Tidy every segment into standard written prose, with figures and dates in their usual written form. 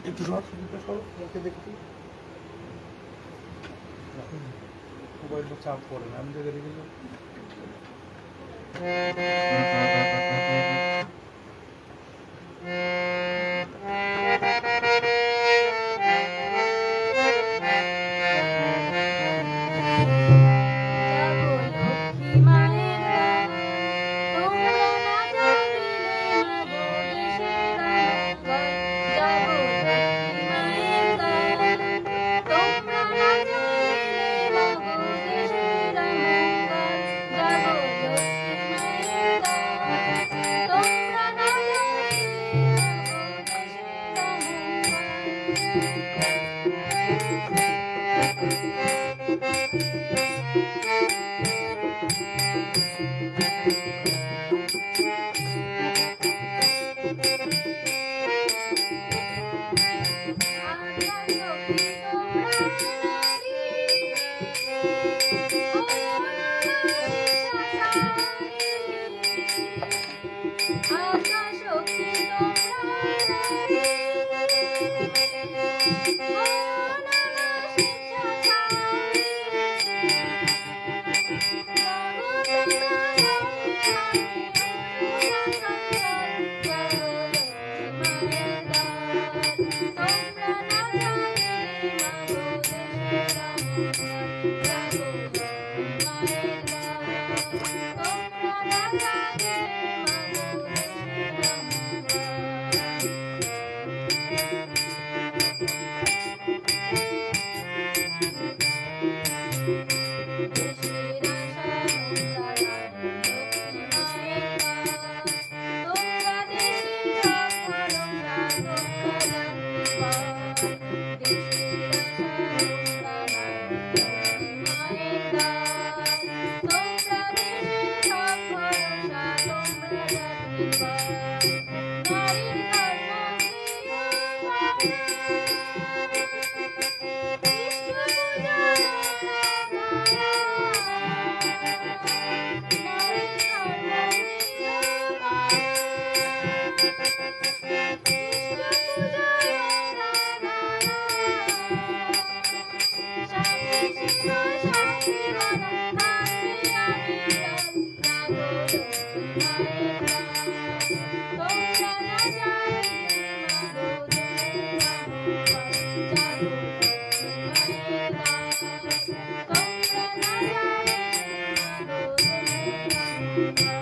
একটু দেখি মোবাইলটা চাপ পড়ে না আমি দেখে দেখি Thank you.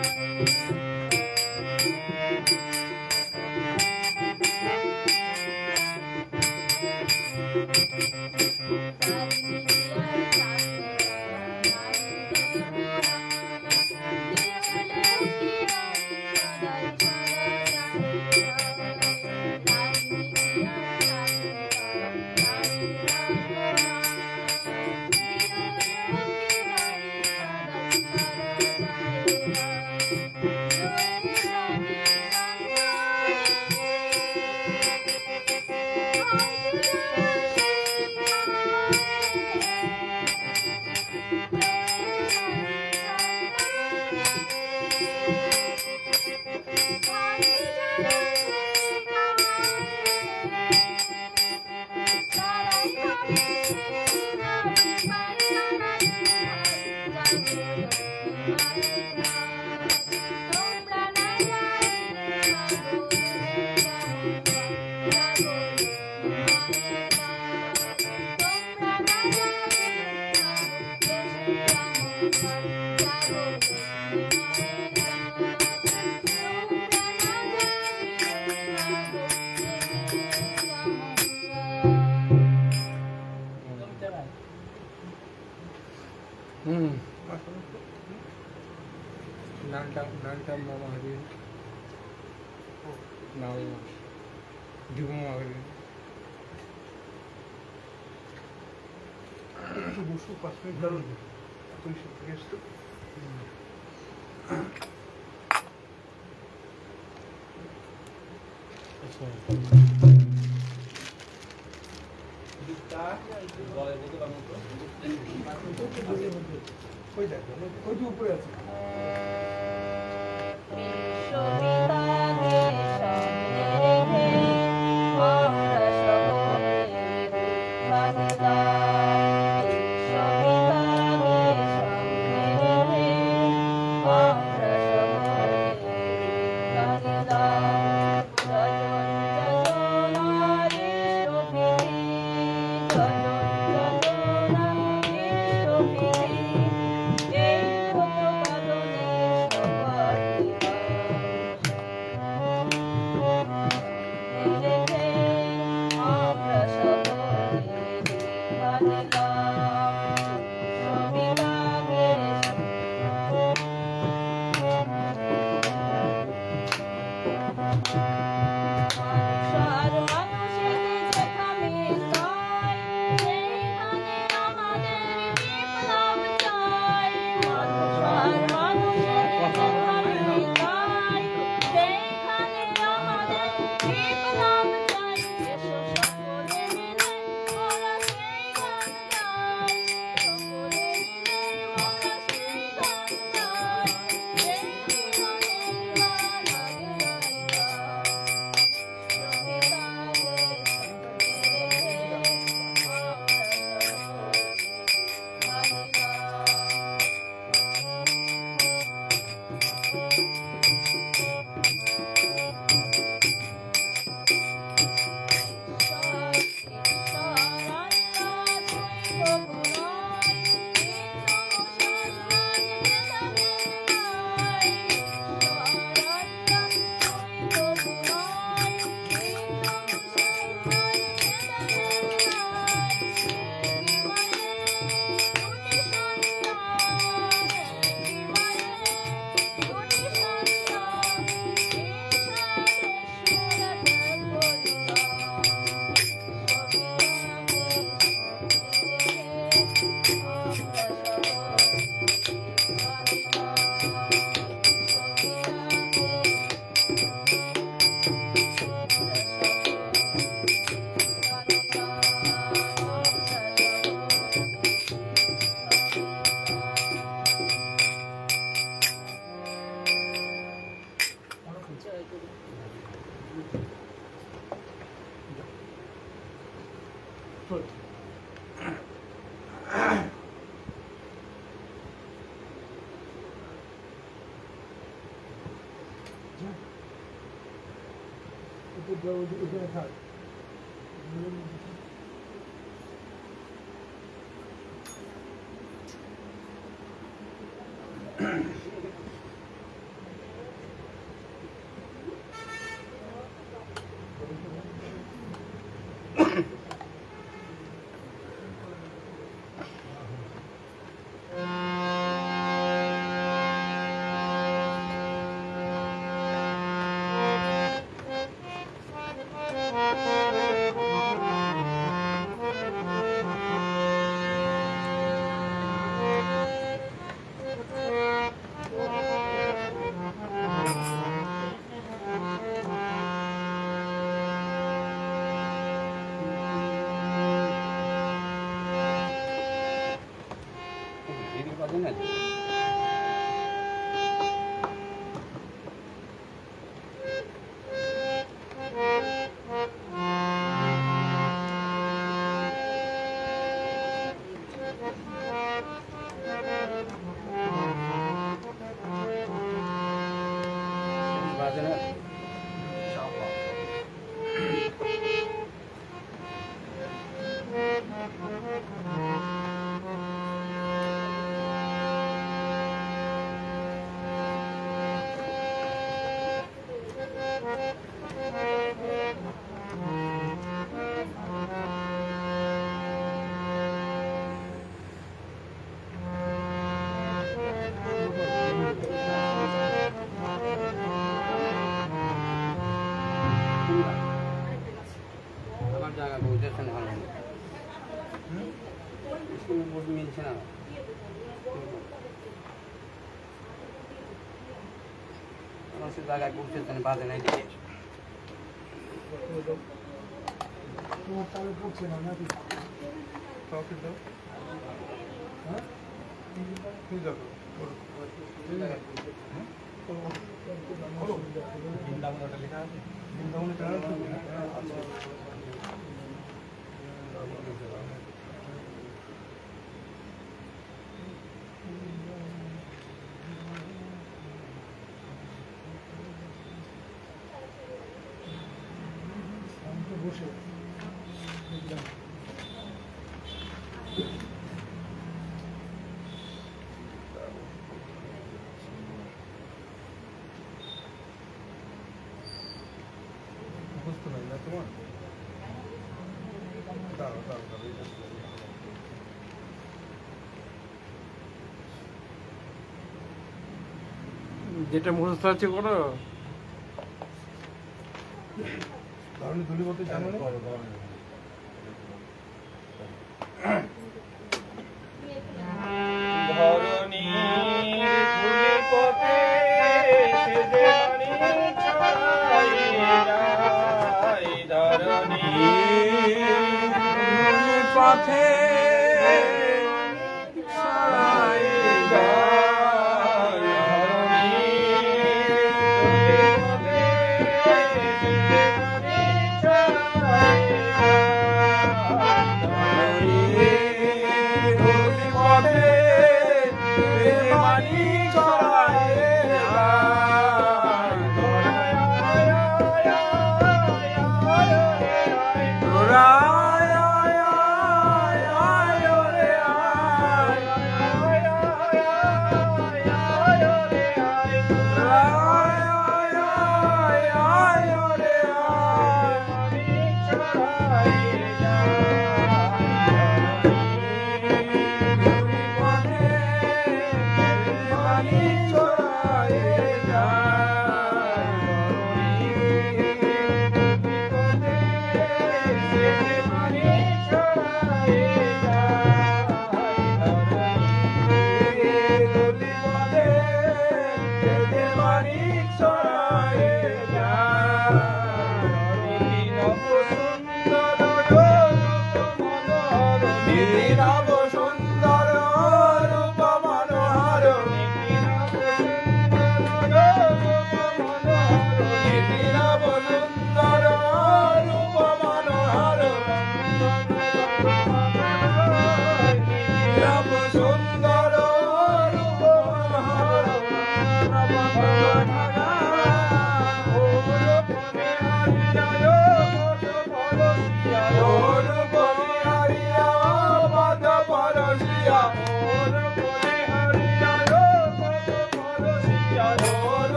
নানটা মামা হবে নাও দিব মামা হবে বসু 5 মিনিট ধরো তুই শিখে আসতো আচ্ছা দিকটা বলে বলতে পারবো তো কই দেখো ওই যে উপরে আছে আছে না আমার জায়গা বুঝতেছে না মিলছে না আমার সে জায়গায় বুঝতেছে না বাজে নাই দিকে তোমার তাহলে পড়ছে না নাকি কাউকে দাও হ্যাঁ তুই দেখো বৃন্দাবনটা লেখা আছে বৃন্দাবনে টানা আছে বসে বুঝতে পারি না তোমার দাঁড়াও দাঁড়াও দাঁড়াও যেটা মুখস্থ আছে করো তাহলে ধুলি বলতে জানো না ধরণী ধুলি পথে সেজে মানি ছড়াই যায় ধরণী ধুলি পথে ছড়াই যায় ধরণী ধুলি পথে সেজে মানি ছড়াই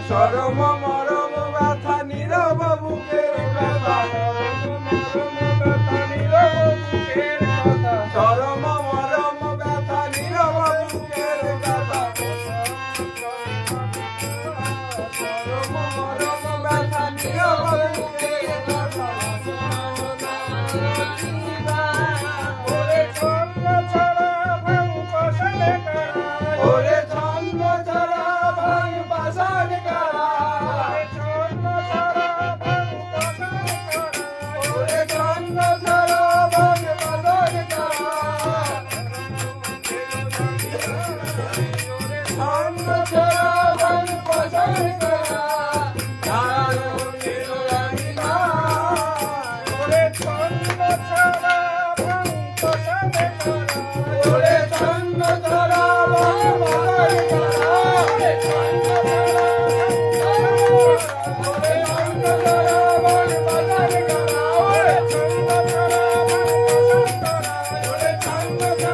চরম মরম ব্যথা নীরব বুকের ব্যথা চরম মরম ব্যথা নীরব বুকের ব্যথা চরম মরম ব্যথা নীরব বুকের ব্যথা ওরে ছন্দ ছড়া ভাঙ পাশানে করা ওরে ছন্দ ছড়া ভাঙ পাশানে করা ছন্দ ছড়া ভাঙ পাশানে করা ওরে ছন্দ ছড়া ভাঙ পাশানে করা ছন্দ ছড়া ভাঙ পাশানে করা নারায়ণ লীলানি না ওরে ছন্দ ছড়া ভাঙ পাশানে করা ওরে ছন্দ ছড়া ভাঙ পাশানে করা ওরে ছন্দ ছড়া ওরে ছন্দ ছড়া ভাঙ পাশানে করা ওরে ছন্দ ছড়া ওরে ছন্দ ছড়া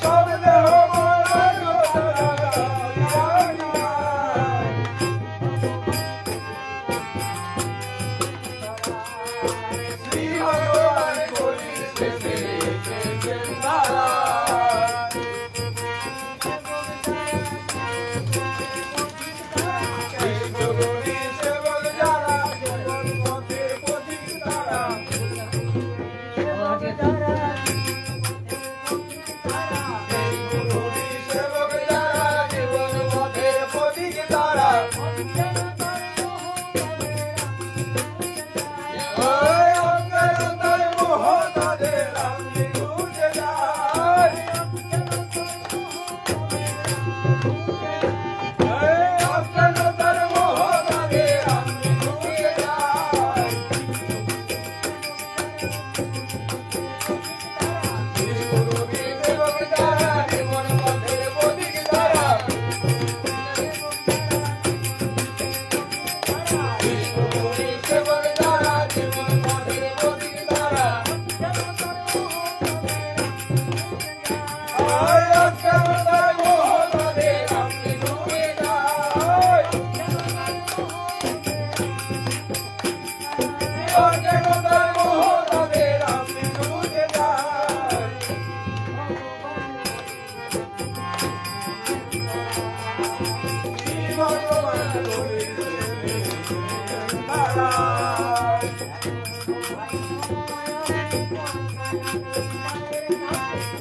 সব দেহ অজ্ঞানতার মোহতারে আমি ডুবে যাই গুরুবি দেবক দ্বারা জীবন পথের প্রতীক দ্বারা গুরুবি দেবক দ্বারা জীবন পথের প্রতীক দ্বারা অজ্ঞানতার মোহতারে আমি ডুবে যাই অজ্ঞানতার মোহতারে আমি ডুবে যাই ভগবান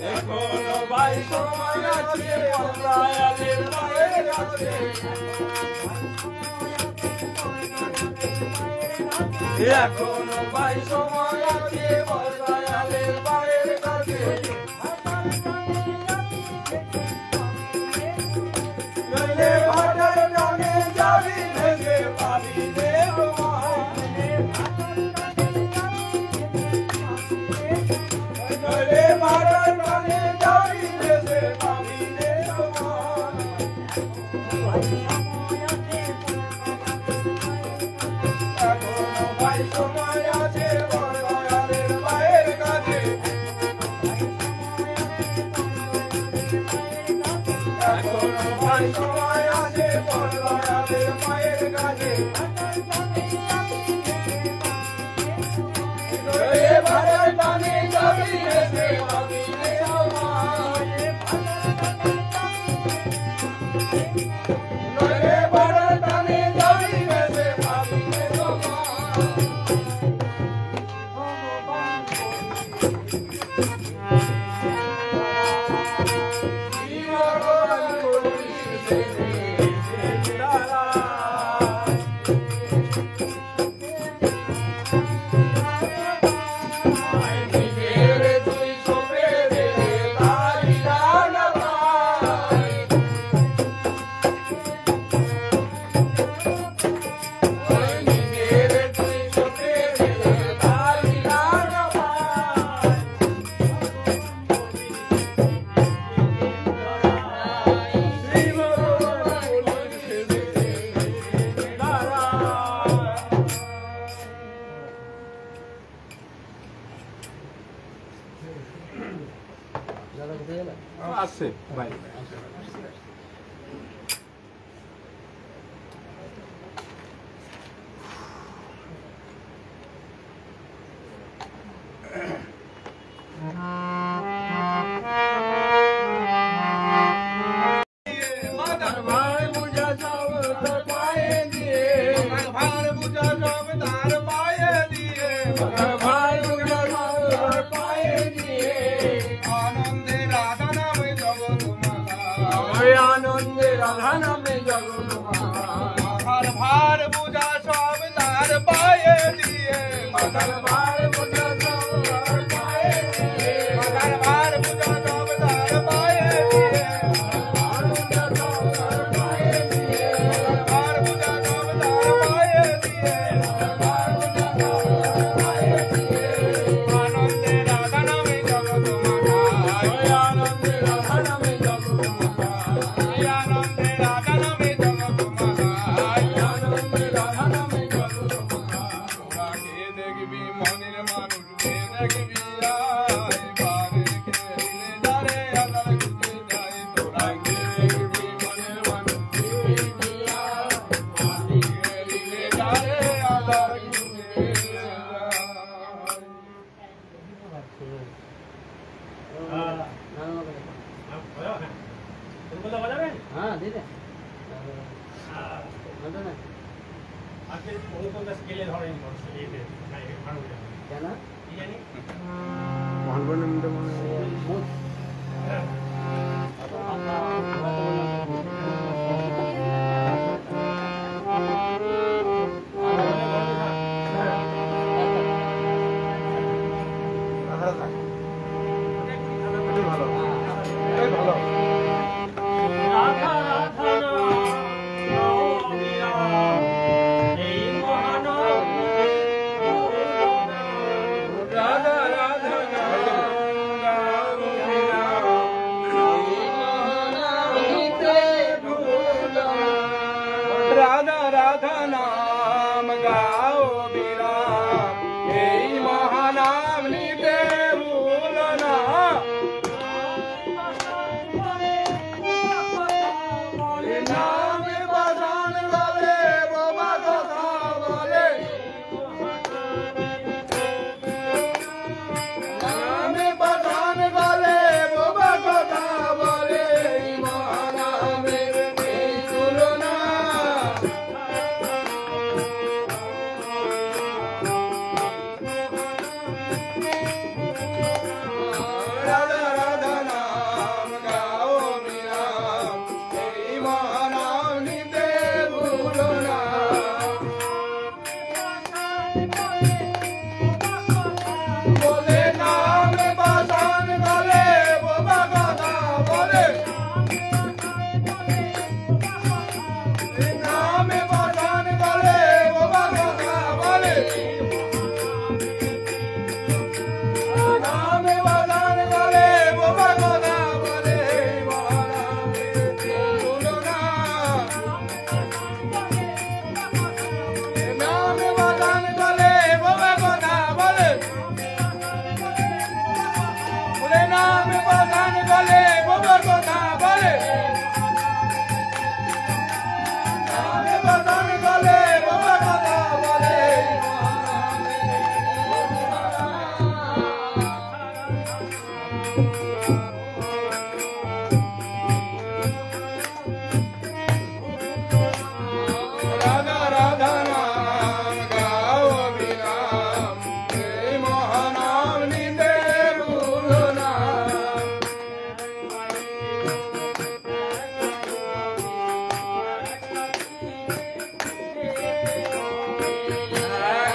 এখনো ভাই সময় আছে দয়ালের মায়ের কাছে এখনো ভাই সময় আছে দয়ালের মায়ের কাছে নইলে ভাটার টানে যাবি ভেঙে পাবি রে তোমায় নইলে ভাটার টানে যাবি ভেঙে পাবি রে তোমায় এখনো ভাই সময় আছে দয়ালের মায়ের কাছে এখনো ভাই সময় আছে দয়ালের মায়ের কাছে নইলে ভাটার টানে যাবি ভেঙে পাবি রে তোমায় নইলে ভাটার টানে যাবি ভেঙে পাবি রে তোমায় আছে ভাই মাদার ভাই বুঝা সব তোর পায়ে দিয়ে মাদার ভাই বুঝা সব তার পায়ে দিয়ে মাদার ভাই বুঝা সব তোর পায়ে দিয়ে আনন্দে রাধা নামে জগৎ মাতা ওই আনন্দে রাধা নামে জগৎ মাতা মাদার ভাই বুঝা সব তার পায়ে দিয়ে মাদার ভাই বুঝা সব তার পায়ে দিয়ে মাদার ভাই বুঝা সব তার পায়ে দিয়ে আনন্দে রাধা নামে জগৎ মাতা আনন্দে রাধা নামে জগৎ মাতা আনন্দে রাধা নামে জগৎ মাতা আনন্দে রাধা নামে জগৎ মাতা তোরা কে দেখবি মনের মানুষ কে দেখবি আয় বারে কে দিলে যারে আদার খুঁজে যায় তোরা কে দেখবি মনের মানুষ কে দেখবি আয় বারে কে দিলে যারে আদার খুঁজে যায় হ্যাঁ দিদি কেন ভালো ভালো রাধা নাম গাও বিরাম এই মহানাম নিতে ভুলো না নামে বাজান বলে বাবা কথা বলে নামে বাজান বলে বাবা কথা বলে মহানামের এই তুলনা রাধা রাধা নাম গাও বিরাম এই মহানাম নিতে ভুলো না বলে নামে বাজান বলে বাবা কথা বলে নামে বাজান বলে বাবা কথা বলে নামে বাজান বলে বাবা কথা বলে মহানামের তুলনা নামে বাজান বলে বাবা কথা বলে বলে নামে বাজান বলে বাবা কথা বলে নামে বাজান বলে বাবা কথা বলে রাধা রাধা নাম গাও বিরাম এই মহানাম নিতে ভুলো না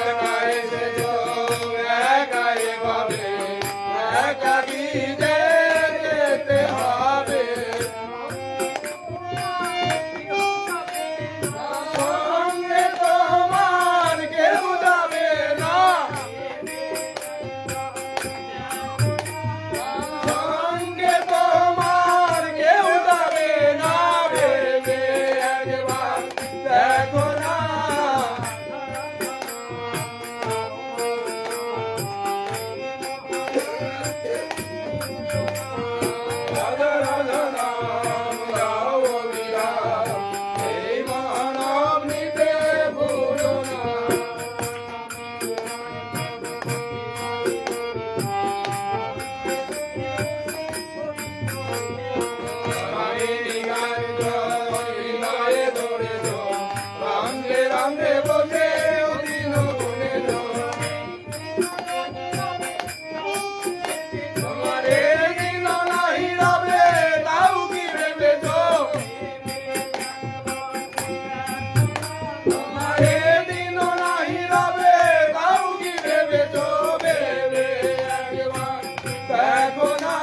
একাই সেজো একাই ভাবে একাকি যেতে হবে সঙ্গে তোমার কেউ যাবে না সঙ্গে তোমার কেউ যাবে না ভেবে একবার দেখো না রাধা রাধা নাম গাও বিরাম এই মহানাম নিতে ভুলো না মাইনি গান জয় ধরে রামলে রামলে বসে দিন বলে তোমারে দিন নাহি রবে তাও কি ভেবেছ তোমারে দিন নাহি রবে তাও কি ভেবেছ ভেবে একবার দেখো না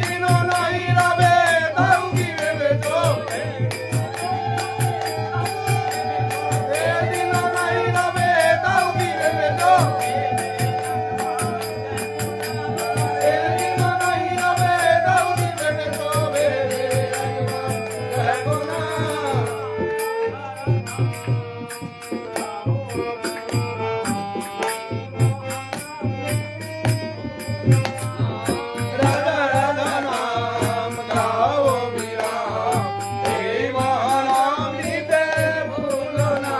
দিন নাহি রবে তাও কি ভেবেছ দিন নাহি রবে তাও কি ভেবেছ দিন নাহি রবে তাও কি ভেবেছ ভেবে একবার দেখো না রাধা রাধা নাম গাও বিরাম এই মহানাম নিতে ভুলো না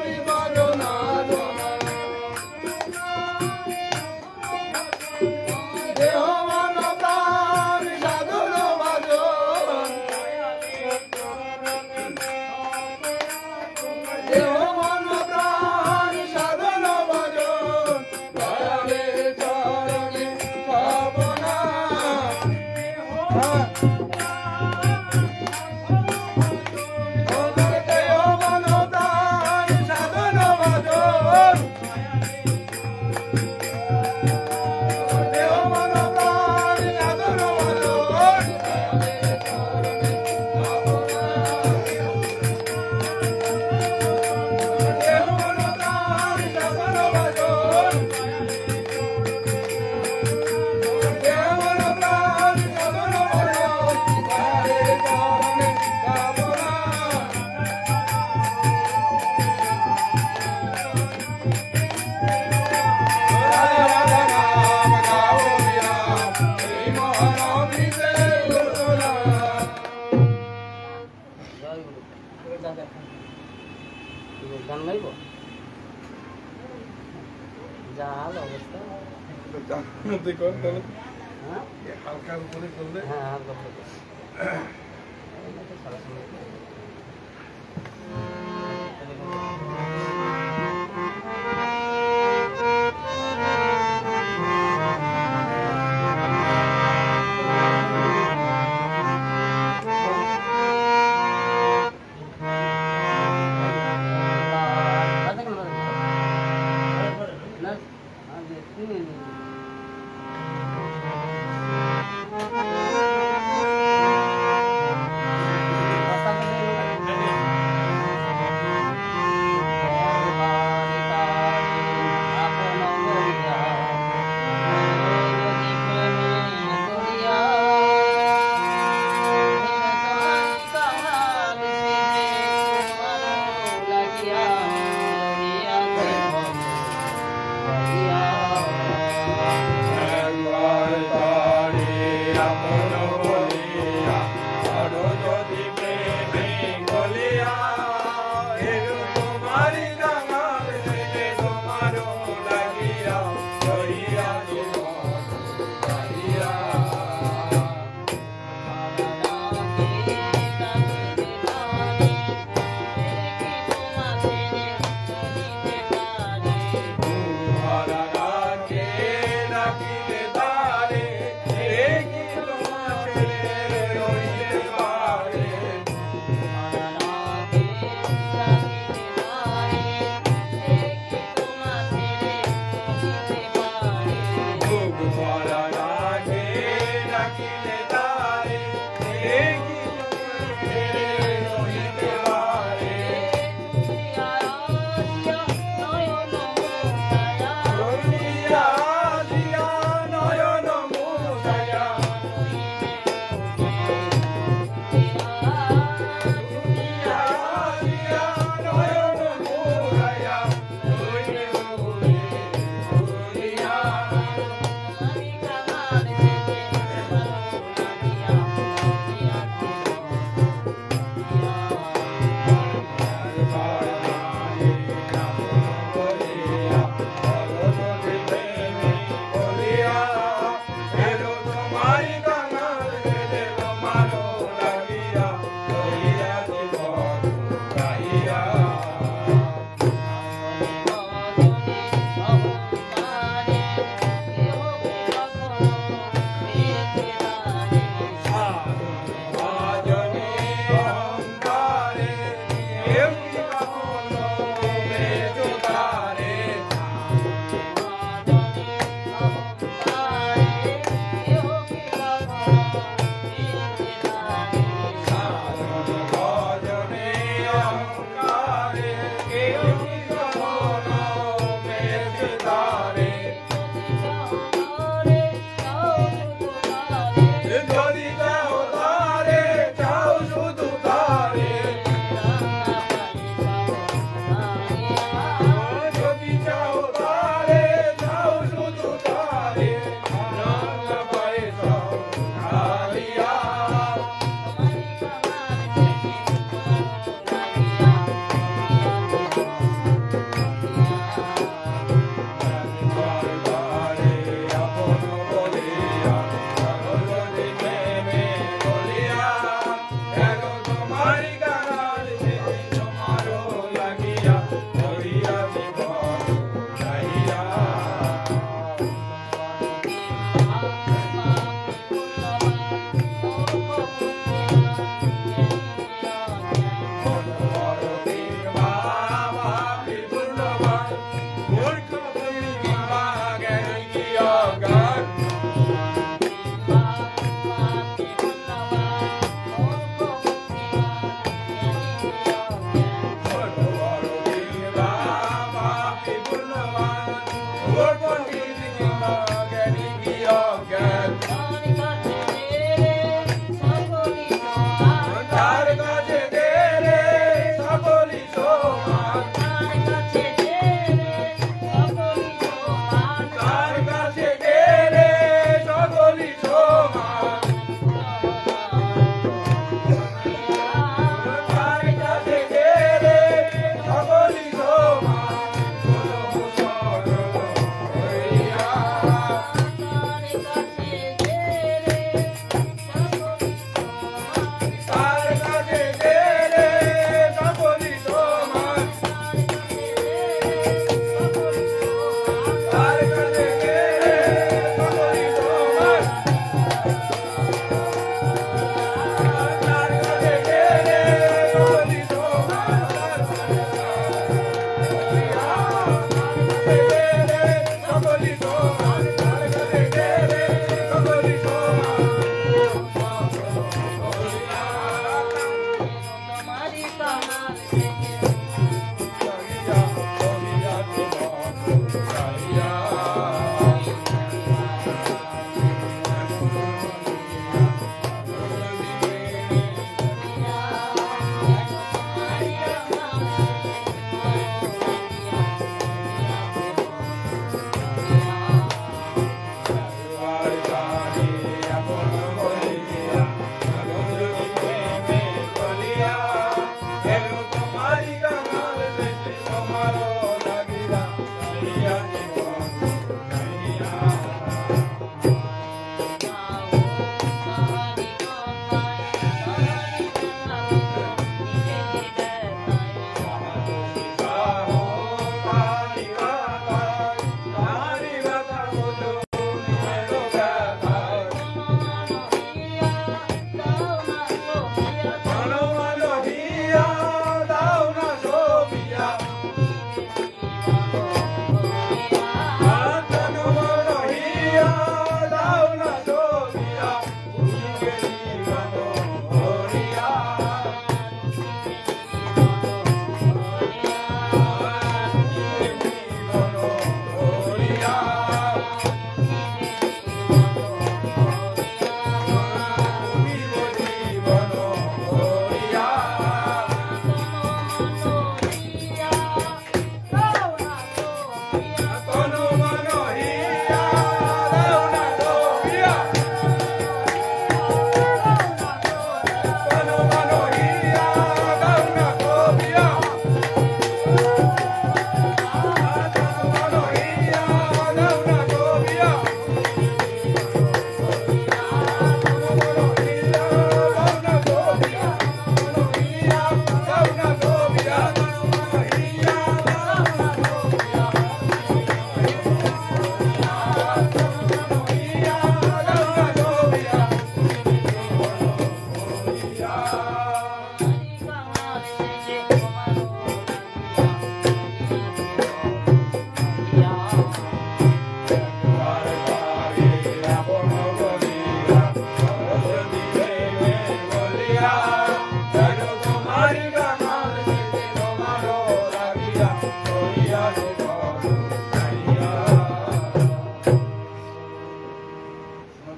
বিভাজনা তুই কর তাহলে হ্যাঁ হালকা করে করলে হ্যাঁ হালকা করে সরাসরি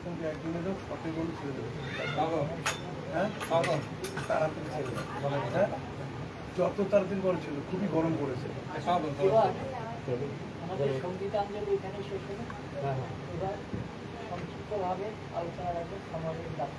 সঙ্গে একজনেরও সঠিক বলে ছেড়ে দেবে, বাবা হ্যাঁ বাবা তাড়াতাড়ি ছেড়ে দেবে, হ্যাঁ যত তাড়াতাড়ি করে ছিল, খুবই গরম পড়েছে। বাবা আমাদের সঙ্গীতাঞ্জলি এখানে শেষ হলো। এবার সংক্ষিপ্তভাবে আলোচনা রাখবে সমাজের দাবি।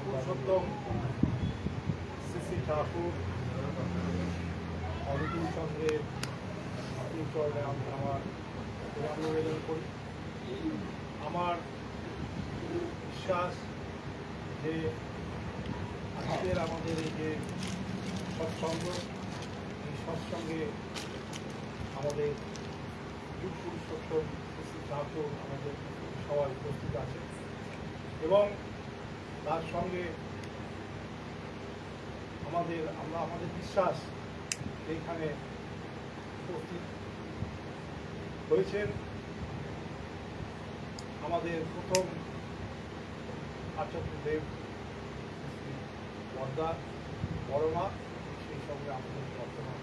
পুরুষোত্তম শ্রী ঠাকুর অবধূত চন্দ্রের চরণে আমি আমার নিবেদন করি। আমার বিশ্বাস যে আজকের আমাদের এই যে সৎসঙ্গ, এই সৎসঙ্গে আমাদের পুরুষোত্তম শ্রী ঠাকুর আমাদের সবাই উপস্থিত আছে এবং তার সঙ্গে আমাদের বিশ্বাস এইখানে উপস্থিত হয়েছেন আমাদের প্রথম আচার্যদেব শ্রী বর্দা বড়মা, সেই সঙ্গে আমাদের বর্তমান।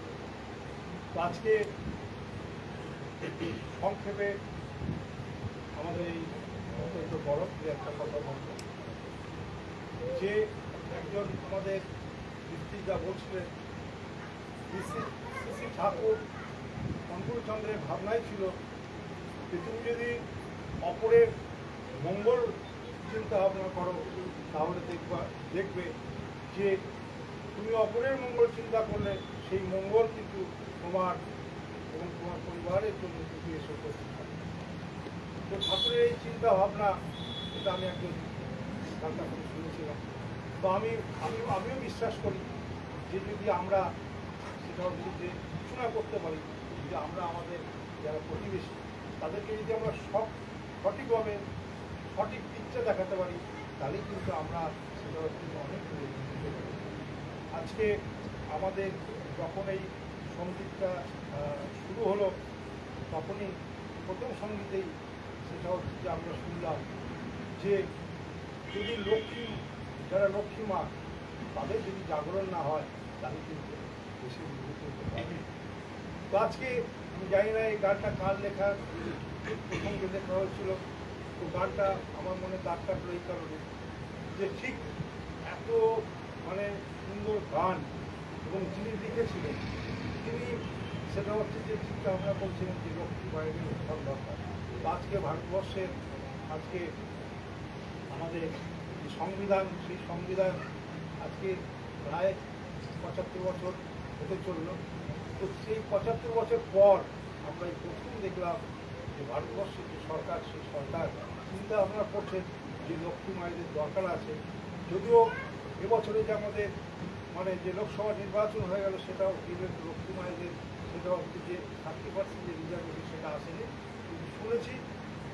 তো আজকে সংক্ষেপে আমাদের এই অত্যন্ত বড় একটা কথা বলবো যে একজন আমাদের যা বলছিলেন, শ্রী ঠাকুর শঙ্করচন্দ্রের ভাবনাই ছিল যে তুমি যদি অপরের মঙ্গল চিন্তা ভাবনা করো তাহলে দেখবে যে তুমি অপরের মঙ্গল চিন্তা করলে সেই মঙ্গল কিন্তু তোমার এবং তোমার পরিবারের জন্য কিন্তু এসে উপস্থিত হবে। তো ঠাকুরের এই চিন্তা ভাবনা, এটা আমি একজন তার কাছে শুনেছিলাম। তো আমিও বিশ্বাস করি যে যদি আমরা সেটা হচ্ছে যে ঘোষণা করতে পারি, যে আমরা আমাদের যারা প্রতিবেশী তাদেরকে যদি আমরা সঠিকভাবে সঠিক দিকটা দেখাতে পারি, তাহলেই কিন্তু আমরা সেটা হচ্ছে অনেক দূরে যেতে পারি। আজকে আমাদের যখন এই সঙ্গীতটা শুরু হলো, তখনই প্রথম সঙ্গীতেই সেটা হচ্ছে যে আমরা শুনলাম যে যদি যারা লক্ষ্মী মা, তাদের যদি জাগরণ না হয় তাহলে কিন্তু বেশি উন্নতি হতে পারবে। তো আজকে আমি জানি না এই গানটা কার লেখা, প্রথম যে লেখা হয়েছিল, তো গানটা আমার মনে দাগ কাটলো এই কারণে যে ঠিক এত মানে সুন্দর গান এবং যিনি লিখেছিলেন তিনি সেটা হচ্ছে যে চিন্তা ভাবনা করছিলেন যে লক্ষ্মী বাইরের উত্থান দরকার। তো আজকে ভারতবর্ষের আজকে আমাদের সংবিধান, সেই সংবিধান আজকে প্রায় 75 বছর হতে চলল। তো সেই 75 বছর পর আমরা এই প্রথম দেখলাম যে ভারতবর্ষের যে সরকার, সেই সরকার চিন্তা ভাবনা করছেন যে লক্ষ্মী মায়েদের দরকার আছে। যদিও এবছরে যে আমাদের মানে যে লোকসভা নির্বাচন হয়ে গেল, সেটাও লক্ষ্মী মায়েদের সেটা হচ্ছে যে 30% যে রিজার্ভেশন সেটা আসেনি, কিন্তু শুনেছি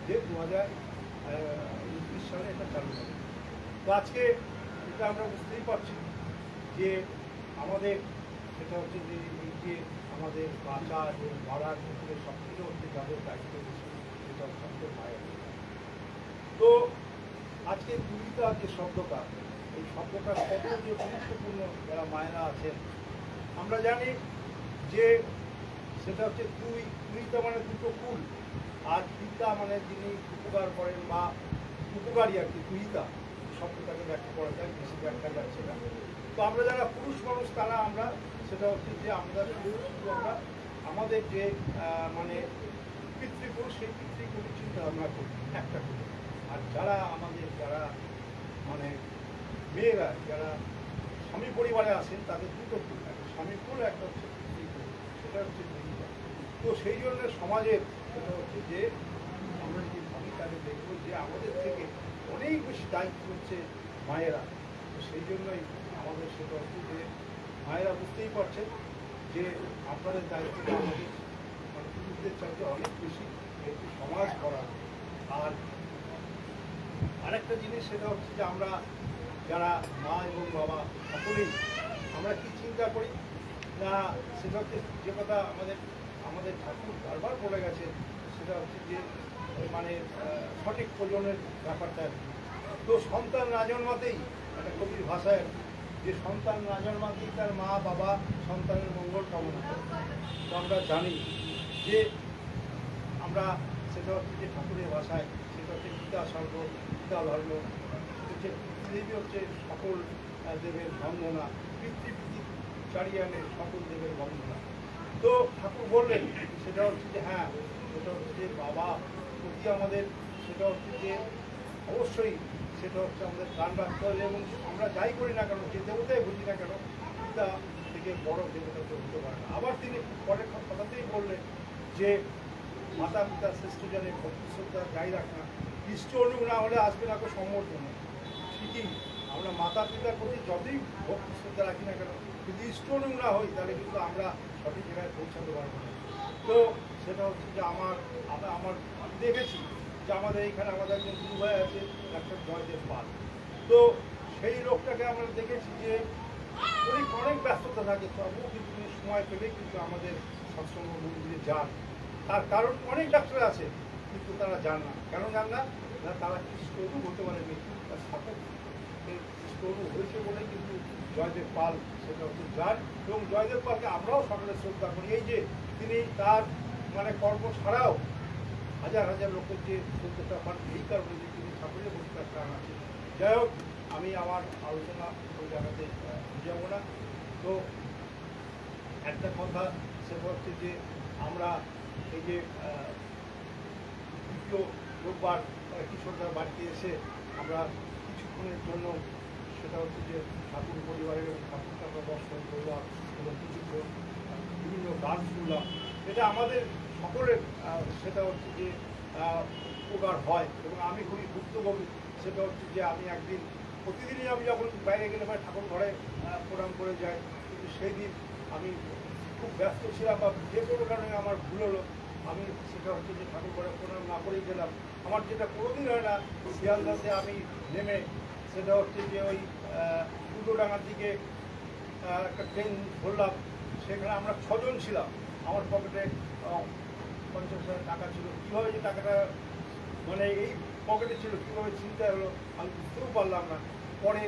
যে 2029 সালে এটা চালু হবে। তো আজকে এটা আমরা বুঝতেই পারছি যে আমাদের সেটা হচ্ছে যে এই যে আমাদের বাঁচা এবং মারার ক্ষেত্রে সবথেকে হচ্ছে যাদের দায়িত্ব বেশি, সেটা হচ্ছে মায়ের। তো আজকে দুইটা যে শব্দটা, এই শব্দটা কত যে গুরুত্বপূর্ণ যারা মায়েরা আছেন। আমরা জানি যে সেটা হচ্ছে দুইটা মানে দুটো কুল, আর পিতা মানে যিনি উপকার করেন বা উপকারী আর কি, দুইটা শব্দটাকে ব্যাখ্যা করা যায়, বেশি ব্যাখ্যা যাচ্ছে না। তো আমরা যারা পুরুষ মানুষ তারা আমরা সেটা হচ্ছে যে আমরা আমরা আমাদের যে মানে পিতৃপুরুষ, সেই পিতৃপুরুষ চিন্তা ভাবনা করি একটা করে। আর যারা আমাদের যারা মানে মেয়েরা যারা স্বামী পরিবারে আসেন, তাদের দুটো কুল, একটা স্বামী কুল, একটা হচ্ছে পিতৃকুল, সেটা হচ্ছে দুইটা। তো সেই জন্য সমাজের সেটা হচ্ছে যে আমরা যদি ভাবি তাহলে দেখবো যে আমাদের থেকে অনেক বেশি দায়িত্ব হচ্ছে মায়েরা। তো সেই জন্যই আমাদের সেটা হচ্ছে যে মায়েরা বুঝতেই পারছেন যে আপনাদের দায়িত্বটা আমাদের মানে পুরুষদের চাইতে অনেক বেশি একটু সমাজ করা। আর আরেকটা জিনিস সেটা হচ্ছে যে আমরা যারা মা এবং বাবা সকলেই আমরা কি চিন্তা করি না, সেটা হচ্ছে যে কথা আমাদের ঠাকুর বারবার বলে গেছে, সেটা হচ্ছে যে মানে সঠিক প্রজনের ব্যাপারটা। তো সন্তান না জন্মাতেই একটা কবির ভাষায় যে সন্তান না জন্মাতেই তার মা বাবা সন্তানের মঙ্গল কামনা করে। তো আমরা জানি যে আমরা সেটা হচ্ছে যে ঠাকুরের ভাষায় সেটা হচ্ছে পিতা স্বর্গ পিতা ধর্ম হচ্ছে পৃথিবী হচ্ছে সকল দেবের বন্দনা পিতৃ চারিয়ানের সকল দেবের বন্দনা। তো ঠাকুর বললেন সেটা হচ্ছে যে হ্যাঁ সেটা হচ্ছে যে বাবা প্রতি আমাদের সেটা হচ্ছে যে অবশ্যই সেটা হচ্ছে আমাদের প্রাণ রাখতে হবে এবং আমরা যাই করি না কেন যে দেবতাই বুঝি না কেন পিতা থেকে বড় দেবতা তো হতে পারে না। আবার তিনি পরের কথাতেই বললেন যে মাতা পিতা শ্রেষ্ঠ জনের ভক্তি শ্রদ্ধা যাই রাখ না ইষ্ট অনুগ না হলে আসবে না তো সম্বর্ধন। ঠিকই আমরা মাতা পিতার প্রতি যতই ভক্তি শ্রদ্ধা রাখি না কেন যদি ইষ্ট অনুগ না হই তাহলে কিন্তু আমরা সঠিক জায়গায় পৌঁছাতে পারবো না। তো সেটা হচ্ছে যে আমি দেখেছি যে আমাদের এইখানে আমাদের একজন গুরু ভাই আছে ডাক্তার জয়দেব পাল। তো সেই লোকটাকে আমরা দেখেছি যে উনি অনেক ব্যস্ততা থাকে তবুও কিন্তু উনি সময় পেলে কিন্তু আমাদের সৎসঙ্গ মন্দিরে যান। তার কারণ অনেক ডাক্তার আছে কিন্তু তারা যান না। কেন যান না? তারা স্টোরও হতে পারেনি, তার সাথে স্টোরও হয়েছে বলে কিন্তু জয়দেব পাল সেটা হচ্ছে যান এবং জয়দেব পালকে আমরাও সকলে শ্রদ্ধা করি। এই যে তিনি তার মানে কর্ম ছাড়াও হাজার হাজার লোকের যে শ্রদ্ধাটা পান এই কারণে যে তিনি ঠাকুরের প্রতি তার প্রাণ আছে। যাই হোক আমি আমার আলোচনা ওই জায়গাতে যাব না। তো একটা কথা সেটা হচ্ছে যে আমরা এই যে দ্বিতীয় রোববার কিশোরদার বাড়িতে এসে আমরা কিছুক্ষণের জন্য সেটা হচ্ছে যে ঠাকুর পরিবারের এবং ঠাকুরকে আমরা দর্শন করলাম এবং কিছুক্ষণ বিভিন্ন গান শুনলাম। এটা আমাদের সকলের সেটা হচ্ছে যে উপকার হয় এবং আমি খুবই ভুক্তভোগী। সেটা হচ্ছে যে আমি একদিন প্রতিদিনই আমি যখন বাইরে গেলে পরে ঠাকুর ঘরে প্রণাম করে যাই, কিন্তু সেই দিন আমি খুব ব্যস্ত ছিলাম বা যে কোনো কারণে আমার ভুল হলো, আমি সেটা হচ্ছে যে ঠাকুর ঘরে প্রণাম না করেই গেলাম। আমার যেটা কোনোদিন হয় না শিয়ালদাতে আমি নেমে সেটা হচ্ছে যে ওই উল্টোডাঙ্গার দিকে একটা ট্রেন ধরলাম, সেখানে আমরা 6 জন ছিলাম। আমার পকেটে 50,000 টাকা ছিল। কীভাবে যে টাকাটা মানে এই পকেটে ছিল কীভাবে চিন্তা হলো আমি বুঝতেও পারলাম না। পরে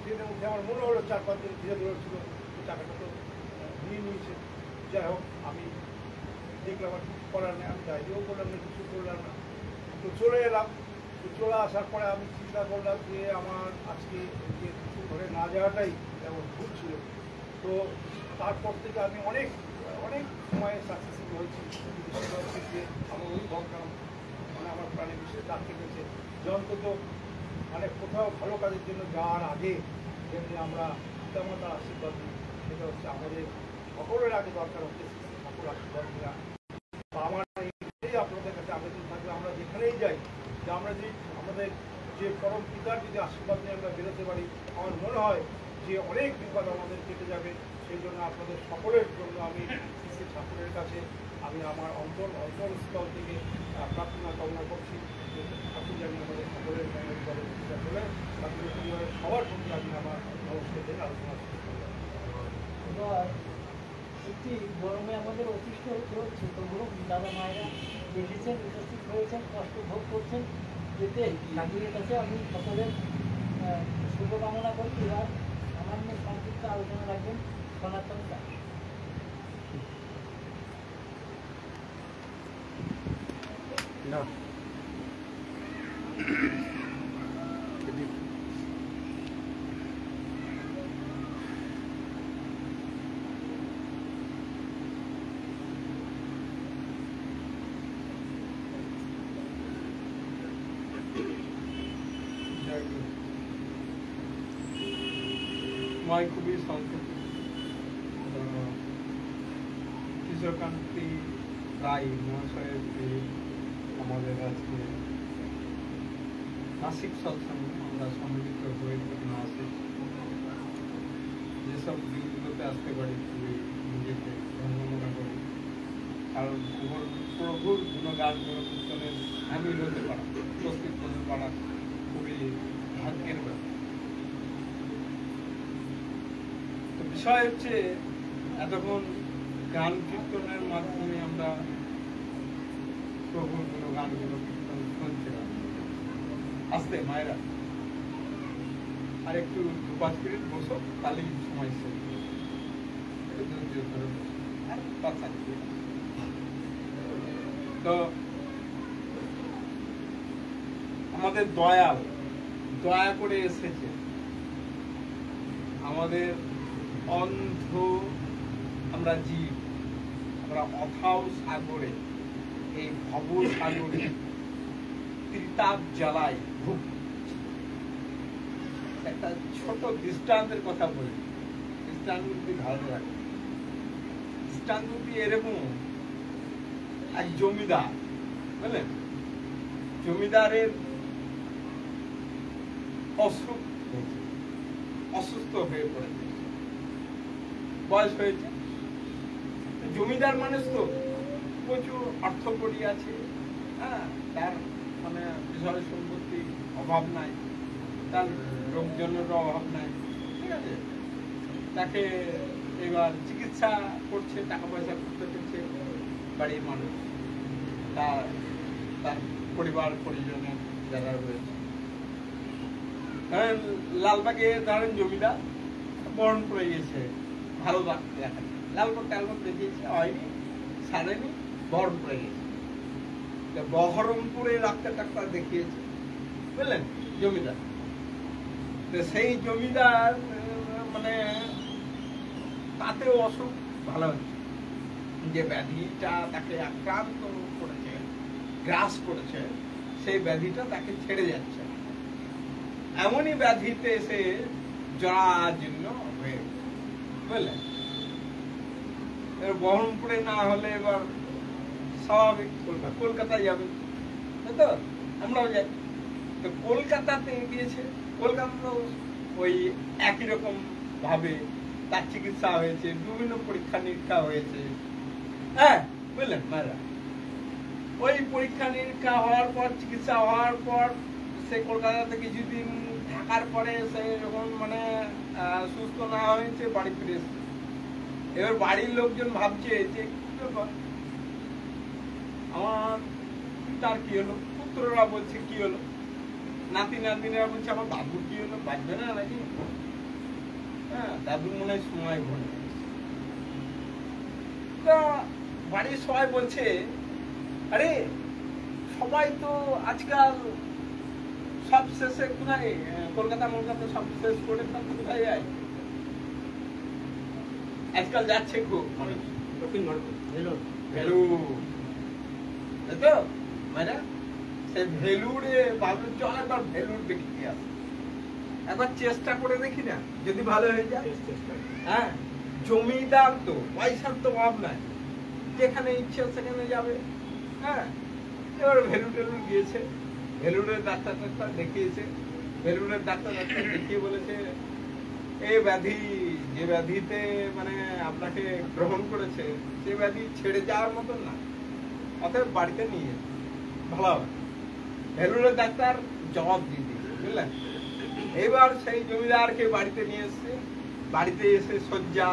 ট্রেনে উঠে আমার মনে হলো 4-5 জন ধীরে ধরে ছিল যে টাকাটা তো নিয়ে নিয়েছে। যাই হোক আমি দেখলাম আর কিছু করার নেই, আমি চাইলেও করলাম না, কিছু করলাম না। তো চলে এলাম। তো চলে আসার পরে আমি চিন্তা করলাম যে আমার আজকে যে কিছু ঘরে না যাওয়াটাই যেমন ভুল ছিল। তো তারপর থেকে আমি অনেক সময় সাকসেসফুল হয়েছি। সেটা হচ্ছে যে আমার ওই ভগবান মানে আমার প্রাণে বিশেষ দাগ কেটেছে যে অন্তত মানে কোথাও ভালো কাজের জন্য যাওয়ার আগে যেমনি আমরা পিতামাতার আশীর্বাদ দিই, সেটা হচ্ছে আমাদের সকলের আগে দরকার হচ্ছে ঠাকুর আশীর্বাদ দেওয়া। আমার এই আপনাদের কাছে আবেদন থাকবে আমরা যেখানেই যাই যে আমরা যদি আমাদের যে পরম পিতার যদি আশীর্বাদ নিয়ে আমরা বেরোতে পারি, আমার মনে হয় যে অনেক বিপদ আমাদের কেটে যাবে। সেই জন্য আপনাদের সকলের জন্য আমি শ্রী ঠাকুরের কাছে আমি আমার অন্তরস্থল থেকে প্রার্থনা কামনা করছি যে ঠাকুর জানি আমাদের সকলের বিপদে চলে ঠাকুরের পরিবারের সবার প্রতি আমি আমার নমস্কার থেকে আলোচনা এবার একটি গরমে আমাদের অতিষ্ঠ হতে হচ্ছে, তবুও দাদা মায়েরা দেখেছেন, উপস্থিত হয়েছেন, কষ্ট ভোগ করছেন, যেতে ঠাকুরের কাছে আমি সকলের শুভকামনা করি। এবার সামান্য সংক্ষিপ্ত আলোচনা রাখবেন সনাতন দাস। সময় খুবই সংক্ষেপ। কিশোরকান্তি রায় মহাশয়ের যে আমাদের আজকে মাসিক সৎসঙ্গ আমরা সম্মিলিত হয়ে থাকি মাসিক, যেসব দিনগুলোতে আসতে পারি খুবই নিজেকে ধন্য মনে করি। কারণ প্রভুর গুণগান গুণকীর্তনের সামিল হতে পারা, উপস্থিত হতে পারা খুবই ভাগ্যের ব্যাপার। তো বিষয় হচ্ছে এতক্ষণ গান কীর্তনের মাধ্যমে আমরা প্রভুর গুণগান গুণকীর্তন শুনছিলাম। আসতে মায়েরা আর একটু 2-5 মিনিট বসো, তাহলেই সময় শেষ। একটু ধৈর্য ধরে বসো, আর কথা নেই। তো আমাদের দয়াল দয়া করে এসেছে আমাদের অন্ধ আমরা জীব, আমরা অথাও সাগরে, এই ভব সাগরে ত্রিতাপ জ্বালাই ভুগছি। একটা ছোট দৃষ্টান্তের কথা বলি, দৃষ্টান্তটি ভালো লাগে। দৃষ্টান্তটি এরকম, এক জমিদার, বুঝলেন, জমিদারের অসুস্থ হয়ে পড়েছে, বয়স হয়েছে। জমিদার মানুষ তো প্রচুর অর্থকড়ি আছে, হ্যাঁ, তার মানে বিষয় সম্পত্তি অভাব নাই, তার লোকজনের অভাব নাই, ঠিক আছে। তাকে এবার চিকিৎসা করছে, টাকা পয়সা করতে করছে বাড়ির মানুষ, তার পরিবার পরিজনের যারা রয়েছে। ধরেন লালবাগে ধরেন জমিদার বরণ করে গেছে, ভালো ডাক্তার দেখাচ্ছে, লালবাগ টালবাগ দেখিয়েছে, হয়নি, সারেনি, বরণ করে গেছে। বহরমপুরে ডাক্তার দেখিয়েছে, বুঝলেন, জমিদার। সেই জমিদার মানে তাতেও অসুখ ভালো হচ্ছে, যে ব্যাধিটা তাকে আক্রান্ত করেছে, গ্রাস করেছে, সেই ব্যাধিটা তাকে ছেড়ে যাচ্ছে। এমনই ব্যাধিতে সে জরাজীর্ণ হয়ে, বুঝলেন। বহরমপুরে না হলে এবার স্বাভাবিক কলকাতায় যাবে, তাই তো, আমরাও যাই। তো কলকাতাতে গিয়েছে, কলকাতাতেও ওই একই রকম ভাবে তার চিকিৎসা হয়েছে, বিভিন্ন পরীক্ষা নিরীক্ষা হয়েছে, হ্যাঁ, বুঝলেন মায়েরা। ওই পরীক্ষা নিরীক্ষা হওয়ার পর, চিকিৎসা হওয়ার পর, সে কলকাতাতে কিছুদিন থাকার পরে সে যখন মানে সুস্থ না হয়েছে, বাড়ি ফিরে এসেছে। এবার বাড়ির লোকজন ভাবছে যে আমার তার কি হলো, পুত্ররা বলছে কি হলো, নাতি নাতনিরা বলছে আমার বাবুর কি হলো, বাঁচবে না নাকি, হ্যাঁ, দাদুর মনে হয় সময় ভরে। তা বাড়ির সবাই বলছে, আরে সবাই তো আজকাল সব শেষে কোথায়, কলকাতা সব শেষ করে কোথায় যায়, আজকাল যাচ্ছে খুব দক্ষিণ ভারত, ভেলুর, তো মানে সেই ভেলুরে ভাবলো চল একবার ভেলুর দেখি কি আছে, একবার চেষ্টা করে দেখি না, যদি ভালো হয়ে যায়। হ্যাঁ, জমিদার তো পয়সার তো অভাব নাই, যেখানে ইচ্ছে সেখানে যাবে। হ্যাঁ, এবার ভেলুর টেলুর গিয়েছে, ভেলুরের ডাক্তার দেখিয়েছে, ভেলুরের ডাক্তার দেখিয়ে বলেছে এই ব্যাধি, যে ব্যাধিতে মানে আপনাকে গ্রহণ করেছে, সে ব্যাধি ছেড়ে যাওয়ার মতন না, অতএব বাড়িতে নিয়ে যেতে ভালো হবে। ভেলুরের ডাক্তার জবাব দিয়ে দিয়েছে, বুঝলেন। এবার সেই জমিদারকে বাড়িতে নিয়ে এসছে, বাড়িতে এসে শয্যা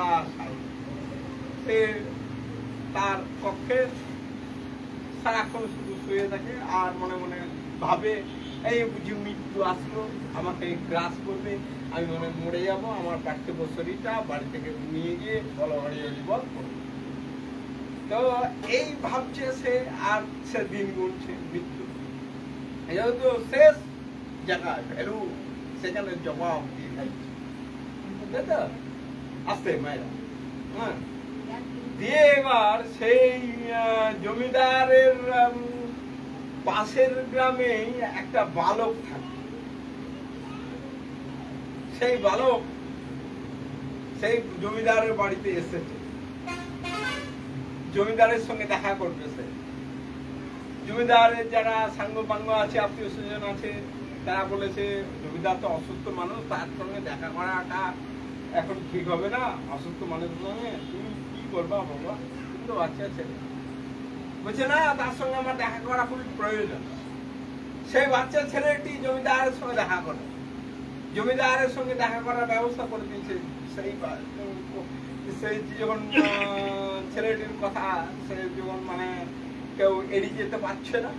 সে তার কক্ষে সারাক্ষণ শুধু শুয়ে থাকে, আর মনে মনে ভাবে এই বুঝি মৃত্যু আসলো, আমাকে গ্রাস করবে, আমি মনে মরে যাব, আমার পার্থিব শরীরটা বাড়ি থেকে নিয়ে গিয়ে বলবাড়ি জীবন করবে। তো এই ভাবছে সে, আর সে দিন গুনছে মৃত্যু, যেহেতু শেষ জায়গায় ভ্যালু, সেখানে জবাব দিয়ে যাচ্ছে, তাই তো, আসতে মায়েরা। হ্যাঁ, দিয়ে এবার সেই জমিদারের পাশের গ্রামে একটা বালক থাকে, সেই বালক সেই জমিদারের বাড়িতে এসেছে, জমিদারের সঙ্গে দেখা করবে। সে জমিদারের যারা সাঙ্গ পাঙ্গ আছে, আত্মীয় স্বজন আছে, তারা বলেছে জমিদার তো অসুস্থ মানুষ, তার সঙ্গে দেখা করাটা এখন ঠিক হবে না, অসুস্থ মানুষের সঙ্গে তুমি কি করবা বাবা, তুমি তো বাচ্চা ছেলে। বলছে না, তার সঙ্গে আমার দেখা করা খুবই প্রয়োজন। সেই বাচ্চা ছেলেটি জমিদারের সঙ্গে দেখা করে, জমিদারের সঙ্গে দেখা করার ব্যবস্থা করে দিয়েছে। সেই যখন ছেলেটির কথা সে যখন মানে কেউ এড়িয়ে যেতে পারছে না,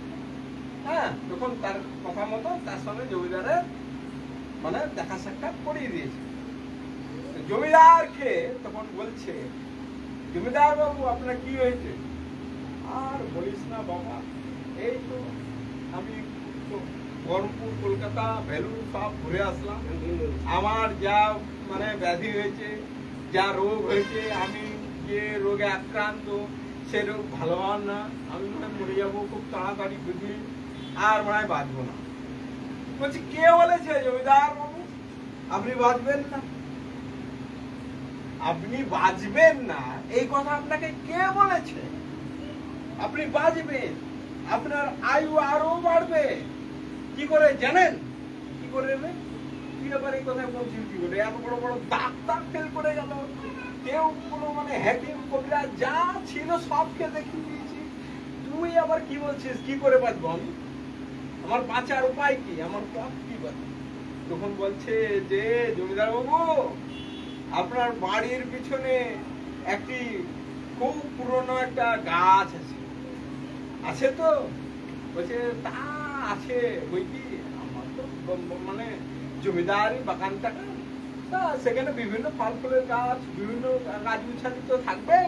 হ্যাঁ, তখন তার কথা মতো তার সঙ্গে জমিদারের মানে দেখা সাক্ষাৎ করিয়ে দিয়েছে। জমিদারকে তখন বলছে, জমিদার বাবু আপনার কি হয়েছে? আর বলিস না বাবা, এই তো আমি বহরমপুর, কলকাতা, ভেলুর সব ঘুরে আসলাম। আমার যা মানে ব্যাধি হয়েছে, যা রোগ হয়েছে, আমি যে রোগে আক্রান্ত সে রোগ ভালো হওয়ার না, আমি মনে মরে যাবো খুব তাড়াতাড়ি, বুঝলি, আর মনে হয় বাঁচবো না। বলছি কে বলেছে জমিদার বাবু আপনি বাঁচবেন না? আপনি বাঁচবেন না এই কথা আপনাকে কে বলেছে? আপনি বাঁচবেন, আপনার আয়ু আরো বাড়বে। কি করে জানেন? কি করে নেবে? কি ব্যাপারে এই কথা বলছেন? কি করে এত বড় বড় ডাক্তার ফেল করে গেল, কেউ কোনো মানে হ্যাকিম কবিরা যা ছিল সবকে দেখিয়ে দিয়েছি, তুই আবার কি বলছিস কি করে বাঁচবো আমি? আমার বাঁচার উপায় কি? আমার পথ কি বাঁচবে? তখন বলছে যে জমিদার বাবু আপনার বাড়ির পিছনে একটি খুব পুরনো একটা গাছ আছে, আছে তো? বলছে তা আছে বই কি, আমার তো মানে জমিদারি বাগান টাকা, তা সেখানে বিভিন্ন ফল ফুলের গাছ, বিভিন্ন গাছ গুছালি তো থাকবে,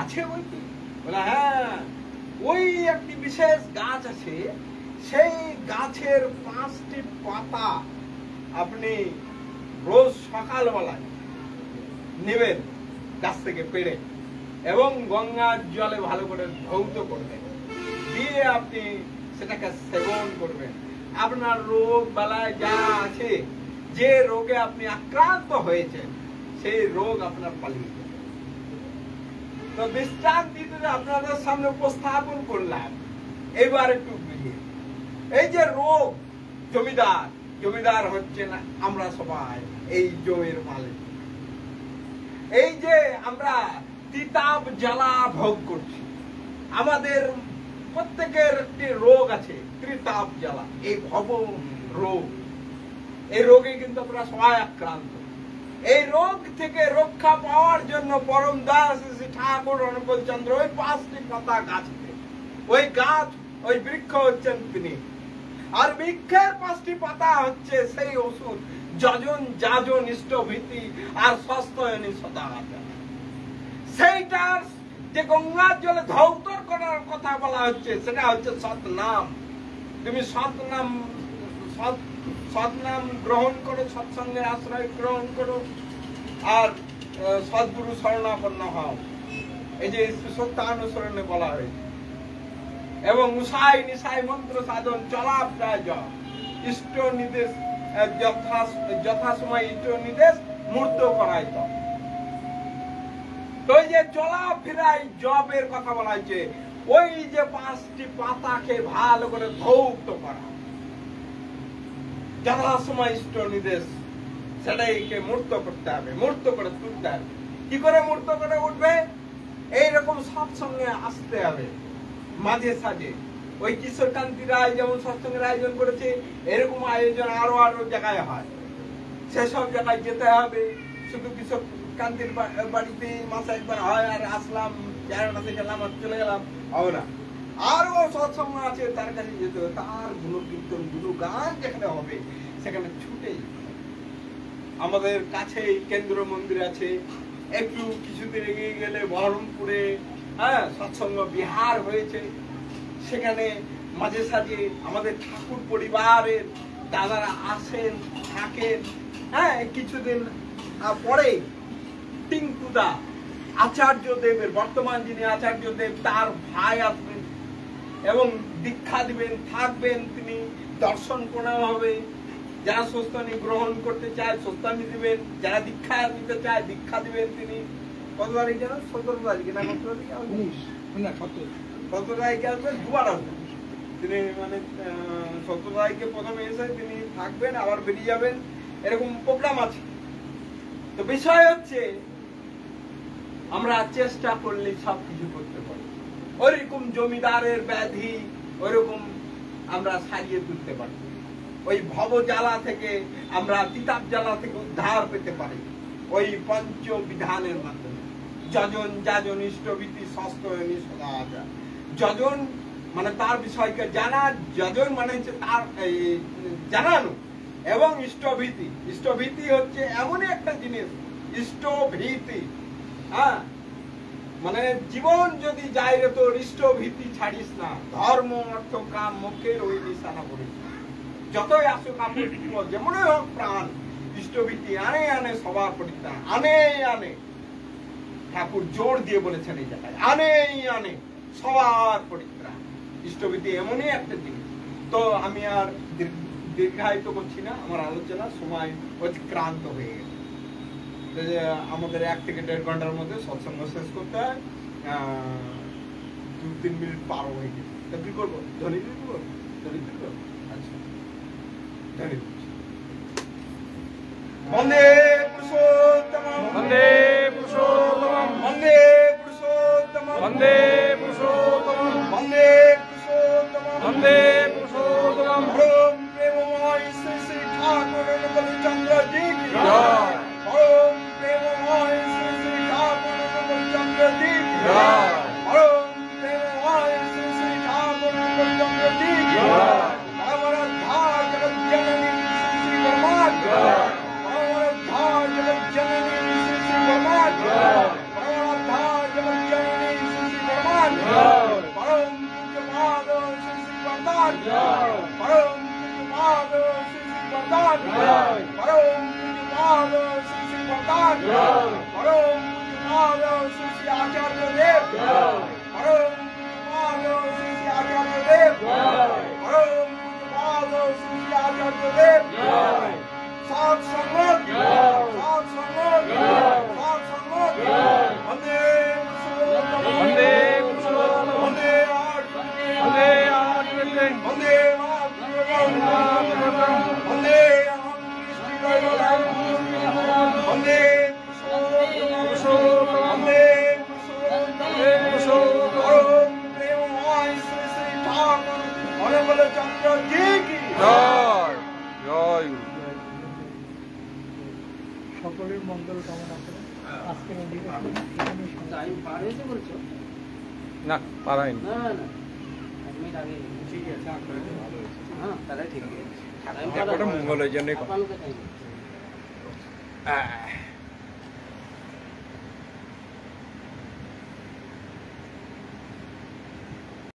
আছে বই কি? বলে হ্যাঁ, ওই একটি বিশেষ গাছ আছে, সেই গাছের 5টি পাতা আপনি রোজ সকালবেলায় নেবেন গাছ থেকে পেড়ে, এবং গঙ্গার জলে ভালো করে ধৌত করবেন, দিয়ে আপনি সেটাকে সেবন করবেন। আপনার রোগ বেলায় যা আছে, যে রোগে আপনি আক্রান্ত হয়েছেন, সেই রোগ আপনার পালিয়ে যাবে। তো দৃষ্টান্তিতে আপনাদের সামনে উপস্থাপন করলাম, এবার একটু বুঝিয়ে। এই যে রোগ, জমিদার, জমিদার হচ্ছে না আমরা সবাই এই জমির মালিক। এই যে আমরা তিতাব জ্বালা ভোগ করছি, আমাদের প্রত্যেকের একটি রোগ আছে, ত্রিতাপ জ্বালা, এই ভব রোগ। এই রোগে কিন্তু আমরা সবাই আক্রান্ত। এই রোগ থেকে রক্ষা পাওয়ার জন্য পরম দাস শ্রী ঠাকুর অনুকূল চন্দ্র ওই 5টি পাতা গাছতে, ওই গাছ, ওই বৃক্ষ হচ্ছেন তিনি। আর বৃক্ষের 5টি পাতা হচ্ছে সেই ওষুধ, যজন যাজন ইষ্টভীতি আর স্বাস্থ্যয়নী সদাচার। সেইটার যে গঙ্গার জলে ধৌত করার কথা বলা হচ্ছে, সেটা হচ্ছে সৎনাম। তুমি সৎনাম গ্রহণ করো, সৎসঙ্গের আশ্রয় গ্রহণ করো, আর সদ্গুরু শরণাপন্ন হও। এই যে সত্যানুসরণে বলা হয়েছে। এবং উষাই নিশাই মন্ত্র সাধন চলা প্রায় জপ, ইষ্ট নির্দেশ যথাসময় ইষ্ট নির্দেশ মূর্ত করাই তো। তো এই যে চলা ফিরাই জবের কথা বলা হয়েছে, ওই যে 5টি পাতাকে ভালো করে ধৌত করা, যথাসময় ইষ্ট নির্দেশ, সেটাইকে মূর্ত করতে হবে, মূর্ত করে তুলতে হবে। কি করে মূর্ত করে উঠবে? এইরকম সৎসঙ্গে আসতে হবে মাঝে সাঝে। ওই কিশোর কান্তি রায় যেমন সৎসঙ্গের আয়োজন করেছে, এরকম আয়োজন আরো আরো জায়গায় হয়, সেসব জায়গায় যেতে হবে। শুধু কিশোর কান্তির বাড়িতে মাসে একবার হয় আর আসলাম, 4 মাসে গেলাম আর চলে গেলাম, হবে না। আরো সৎসঙ্গ আছে, তার কাছে যেতে হবে, তার গুলো কীর্তন গুলো গান যেখানে হবে সেখানে ছুটে। আমাদের কাছেই কেন্দ্র মন্দির আছে, একটু কিছুদিন এগিয়ে গেলে বহরমপুরে সৎসঙ্গ বিহার হয়েছে, সেখানে মাঝে সাঝে আমাদের ঠাকুর পরিবারের দাদারা আসেন, থাকেন। কিছুদিন পরে টিঙ্কুদা আচার্য দেবের, বর্তমান যিনি আচার্য দেব, তার ভাই আসবেন এবং দীক্ষা দিবেন, থাকবেন তিনি, দর্শন প্রণাম হবে। যারা স্বস্তানি গ্রহণ করতে চায় স্বস্তানি দিবেন, যারা দীক্ষা নিতে চায় দীক্ষা দিবেন তিনি। কত তারিখ যেন? 17 তারিখে না, কত তারিখে? 17 তারিখে আসবেন, দুবার আসবেন তিনি। মানে 17 তারিখে প্রথমে এসে তিনি থাকবেন, আবার বেরিয়ে যাবেন, এরকম প্রোগ্রাম আছে। তো বিষয় হচ্ছে আমরা চেষ্টা করলে সবকিছু করতে পারি। ওইরকম জমিদারের ব্যাধি ওইরকম আমরা সারিয়ে তুলতে পারি। ওই ভব জ্বালা থেকে আমরা তিতাব জ্বালা থেকে উদ্ধার পেতে পারি ওই পঞ্চ বিধানের মাধ্যমে। যজন যাজন ইষ্টভীতি স্বাস্থ্যয়নী সদাচার। যজন মানে তার বিষয়কে জানা, যজন মানে হচ্ছে তার জানানো, এবং ইষ্টভীতি। ইষ্টভীতি হচ্ছে এমনই একটা জিনিস, ইষ্টভীতি, হ্যাঁ, মানে জীবন যদি যায় রে তোর ইষ্টভীতি ছাড়িস না, ধর্ম অর্থ কাম মোক্ষের ওই নিশানা করিস না। যতই আসুক আপদ বিপদ, যেমনই হোক প্রাণ, ইষ্টভীতি আনে আনে সবার পরিত্রাণ, আনে আনে। ঠাকুর জোর দিয়ে বলেছেন এই জায়গায়, আনে আনে সবার পরিত্রাণ। ইষ্টভীতি এমনই একটা জিনিস। তো আমি আর দীর্ঘায়িত করছি না আমার আলোচনা, সময় অতিক্রান্ত হয়ে গেছে। আমাদের 1 থেকে 1.5 ঘন্টার মধ্যে সৎসঙ্গ শেষ করতে হয়, 2-3 মিনিট পার হয়ে গেছে। তা কি করবো, ধ্বনি দিব? ধ্বনি দিব? আচ্ছা, ধ্বনি দিচ্ছি। বন্দে পুরুষোত্তমম, বন্দে পুরুষোত্তমম, বন্দে পুরুষোত্তমম, বন্দে পুরুষোত্তমম, বন্দে পুরুষোত্তমম, বন্দে পুরুষোত্তমম। পরম প্রেমময় শ্রী শ্রী ঠাকুর অনুকূলচন্দ্র জি কি জয়। পরম প্রেমময় শ্রী শ্রী ঠাকুর অনুকূলচন্দ্র জি কি জয়। পরম প্রেমময় শ্রী শ্রী ঠাকুর অনুকূলচন্দ্র জি কি জয়। পরমারাধ্যা জগজ্জননী শ্রী শ্রী পরমাত্মা জয়। পরমারাধ্যা জগজ্জননী শ্রী শ্রী পরমাত্মা জয়। পরমারাধ্যা জগজ্জননী শ্রী শ্রী পরমাত্মা জয়। পরম পূজ্যপাদ শ্রী শ্রী পরমাত্মা জয়। পরম পূজ্যপাদ শ্রী শ্রী পরমাত্মা জয়। পরম পূজ্যপাদ শ্রী শ্রী পরমাত্মা জয়। পরম পূজ্যপাদ শ্রী শ্রী আচার্য দেব জয়। পরম পূজ্যপাদ শ্রী শ্রী আচার্য দেব জয়। পরম পূজ্যপাদ শ্রী শ্রী আচার্য দেব জয়। সৎ সঙ্গত জয়। সৎ সঙ্গত জয়। সৎ সঙ্গত জয়। বন্দে পুরুষোত্তমম, বন্দে পুরুষোত্তমম, বন্দে আর্য, বন্দে আর্যবন্দে, বন্দে মাতৃভূতম, বন্দে অহং কৃষ্ণদৈবতম, বন্দে পুরুষোত্তমম, বন্দে পুরুষোত্তমম, পরম প্রেমময় শ্রী শ্রী ঠাকুর অনুকূলচন্দ্র জি কি জয়। জয় গুরু। সকলের মঙ্গল কামনা করে আজকের অধিবেশন এখানে টাইম পার হয়েছে বলছো? না পারাইনি। না না, 1 মিনিট আগে ঠিক আছে, ভালো হয়েছে। হ্যাঁ, তাহলে ঠিক আছে। একটা মঙ্গলের জন্যই কথা। আপনার লোকে টাইম।